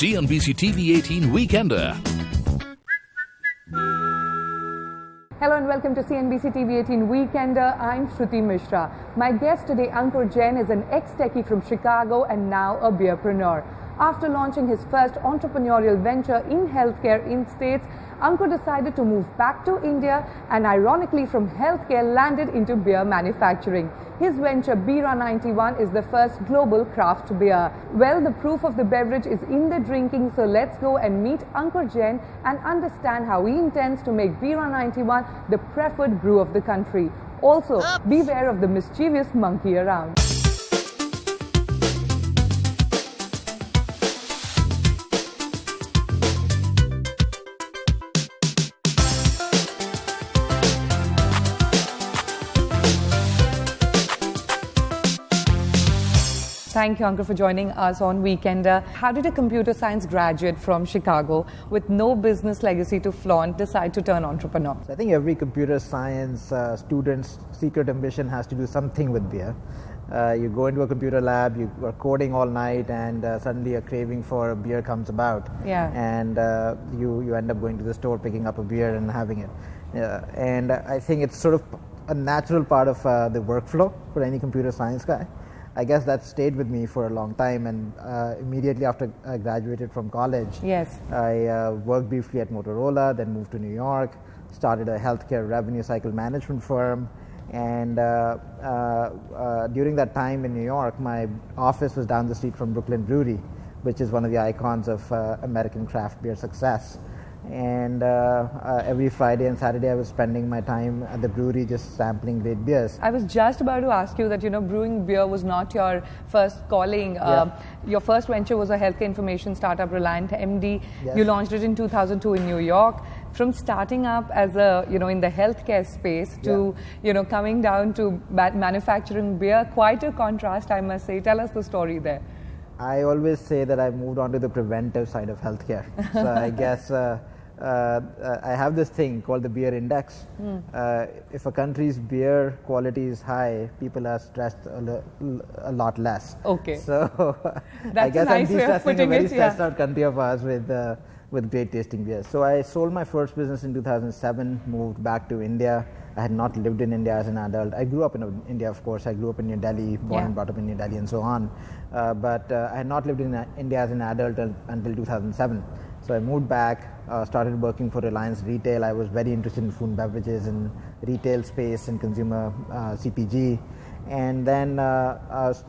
CNBC-TV18 Weekender. Hello and welcome to CNBC-TV18 Weekender. I'm Shruti Mishra. My guest today, Ankur Jain, is an ex-techie from Chicago and now a beerpreneur. After launching his first entrepreneurial venture in healthcare in States, Ankur decided to move back to India and ironically from healthcare landed into beer manufacturing. His venture Bira91 is the first global craft beer. Well, the proof of the beverage is in the drinking, so let's go and meet Ankur Jain and understand how he intends to make Bira91 the preferred brew of the country. Also, beware of the mischievous monkey around. Thank you, Ankur, for joining us on Weekender. How did a computer science graduate from Chicago with no business legacy to flaunt decide to turn entrepreneur? So I think every computer science student's secret ambition has to do something with beer. You go into a computer lab, you are coding all night, and suddenly a craving for a beer comes about. Yeah. And you end up going to the store, picking up a beer and having it. And I think it's sort of a natural part of the workflow for any computer science guy. I guess that stayed with me for a long time, and immediately after I graduated from college, yes, I worked briefly at Motorola, then moved to New York, started a healthcare revenue cycle management firm, and during that time in New York, my office was down the street from Brooklyn Brewery, which is one of the icons of American craft beer success. And every Friday and Saturday I was spending my time at the brewery just sampling great beers. I was just about to ask you that, brewing beer was not your first calling. Your first venture was a healthcare information startup, Reliant MD. Yes. You launched it in 2002 in New York. From starting up as a, in the healthcare space to, coming down to manufacturing beer, quite a contrast, I must say. Tell us the story there. I always say that I moved on to the preventive side of healthcare. So I guess I have this thing called the beer index. If a country's beer quality is high, people are stressed a lot less. Okay. So I guess I'm nice de-stressing a very stressed out country of ours with great tasting beers. So I sold my first business in 2007, moved back to India. I had not lived in India as an adult. I grew up in India, of course. I grew up in New Delhi, born and brought up in New Delhi and so on. But I had not lived in India as an adult until 2007. So I moved back, started working for Reliance Retail. I was very interested in food and beverages and retail space and consumer CPG. And then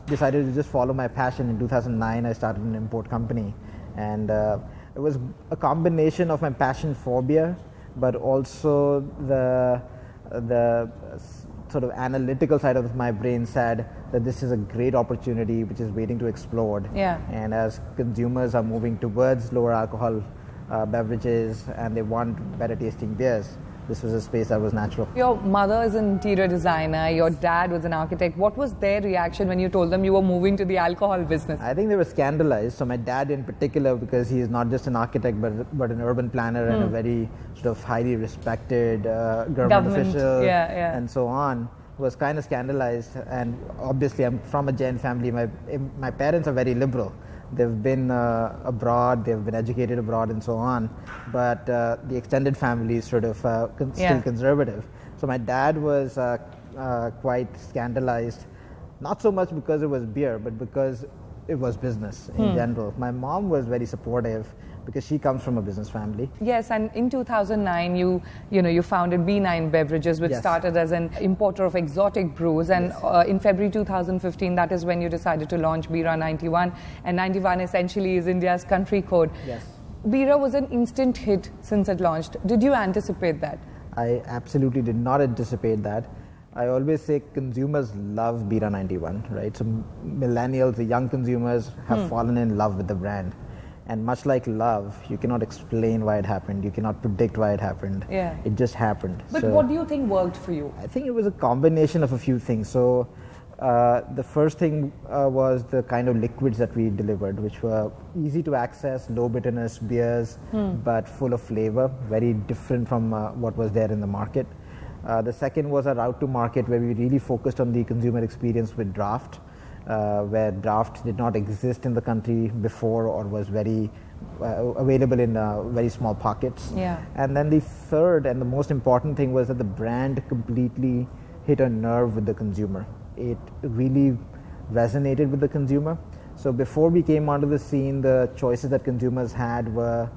decided to just follow my passion. In 2009, I started an import company. And it was a combination of my passion for beer, but also the sort of analytical side of my brain said that this is a great opportunity which is waiting to explode. Yeah. And as consumers are moving towards lower alcohol beverages and they want better tasting beers, this was a space that was natural. Your mother is an interior designer, your dad was an architect. What was their reaction when you told them you were moving to the alcohol business? I think they were scandalized. So my dad in particular, because he is not just an architect but an urban planner and a very sort of highly respected government official and so on, was kind of scandalized. And obviously I'm from a Jain family. My parents are very liberal. They've been abroad, they've been educated abroad and so on, but the extended family is sort of still conservative. So my dad was quite scandalized, not so much because it was beer, but because it was business in general. My mom was very supportive because she comes from a business family. Yes, and in 2009, you founded B9 Beverages, which started as an importer of exotic brews. And in February 2015, that is when you decided to launch Bira91. And 91 essentially is India's country code. Yes. Bira was an instant hit since it launched. Did you anticipate that? I absolutely did not anticipate that. I always say consumers love Bira91, right? So millennials, the young consumers, have fallen in love with the brand. And much like love, you cannot explain why it happened. You cannot predict why it happened. Yeah. It just happened. But what do you think worked for you? I think it was a combination of a few things. So the first thing was the kind of liquids that we delivered, which were easy to access, low bitterness beers, but full of flavor, very different from what was there in the market. The second was a route to market where we really focused on the consumer experience with draft. where draft did not exist in the country before or was very available in very small pockets. Yeah. And then the third and the most important thing was that the brand completely hit a nerve with the consumer. It really resonated with the consumer. So before we came onto the scene, the choices that consumers had were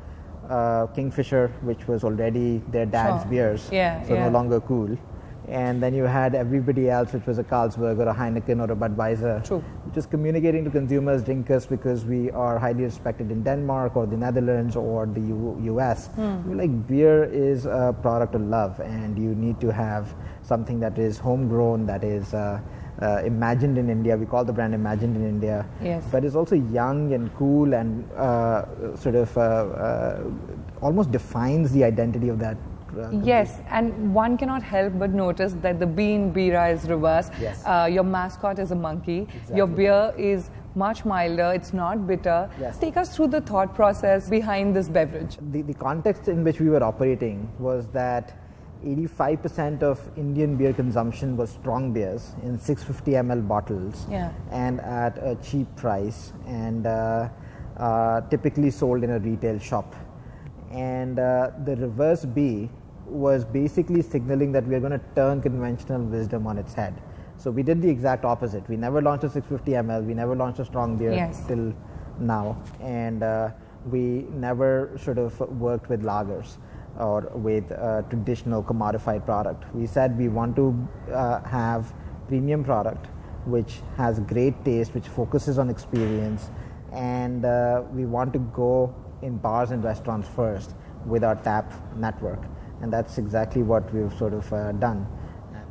Kingfisher, which was already their dad's beers, so no longer cool. And then you had everybody else, which was a Carlsberg or a Heineken or a Budweiser, which is communicating to consumers, drink us because we are highly respected in Denmark or the Netherlands or the US. We're like, beer is a product of love, and you need to have something that is homegrown, that is imagined in India. We call the brand Imagined in India. Yes. But it's also young and cool and sort of almost defines the identity of that. Yes, and one cannot help but notice that the B in Bira is reversed. Yes. Your mascot is a monkey. Exactly. Your beer is much milder. It's not bitter. Yes. Take us through the thought process behind this beverage. The context in which we were operating was that 85% of Indian beer consumption was strong beers in 650 ml bottles, and at a cheap price, and typically sold in a retail shop. And the reverse B was basically signaling that we are going to turn conventional wisdom on its head. So we did the exact opposite. We never launched a 650 ml, we never launched a strong beer till now, and we never sort of worked with lagers or with traditional commodified product. We said we want to have premium product which has great taste, which focuses on experience, and we want to go in bars and restaurants first with our tap network, and that's exactly what we've sort of done.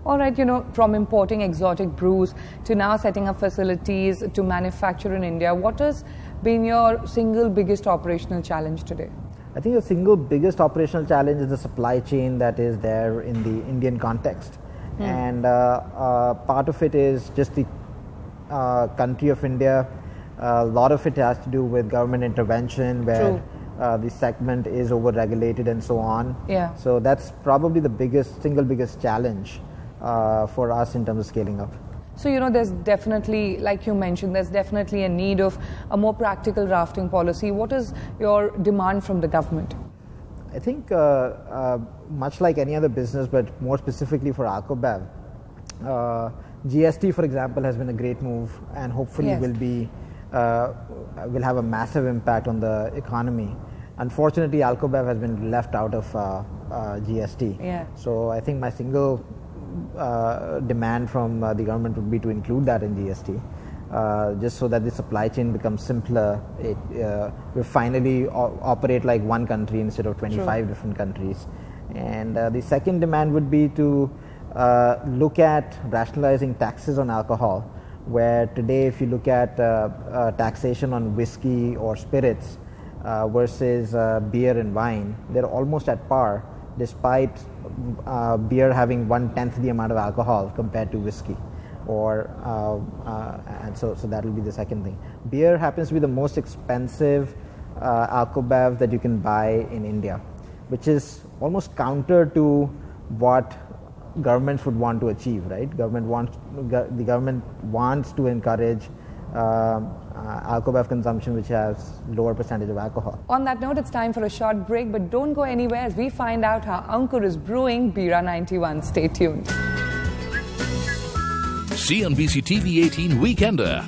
All right, from importing exotic brews to now setting up facilities to manufacture in India, what has been your single biggest operational challenge today? I think the single biggest operational challenge is the supply chain that is there in the Indian context. And part of it is just the country of India. A lot of it has to do with government intervention, where the segment is over-regulated and so on. So that's probably the single biggest challenge for us in terms of scaling up. So, there's definitely, like you mentioned, there's definitely a need of a more practical drafting policy. What is your demand from the government? I think much like any other business, but more specifically for Alcobev, GST, for example, has been a great move, and hopefully will have a massive impact on the economy. Unfortunately, Alcobev has been left out of GST. So I think my single demand from the government would be to include that in GST, just so that the supply chain becomes simpler. We finally operate like one country instead of 25 different countries. And the second demand would be to look at rationalizing taxes on alcohol, where today if you look at taxation on whiskey or spirits versus beer and wine, they're almost at par, despite beer having 1/10 the amount of alcohol compared to whiskey. And so that will be the second thing. Beer happens to be the most expensive Alcobev that you can buy in India, which is almost counter to what governments would want to achieve, right? The government wants to encourage Alcobev consumption, which has lower percentage of alcohol. On that note, it's time for a short break, but don't go anywhere as we find out how Ankur is brewing Bira91. Stay tuned. CNBC-TV18 Weekender.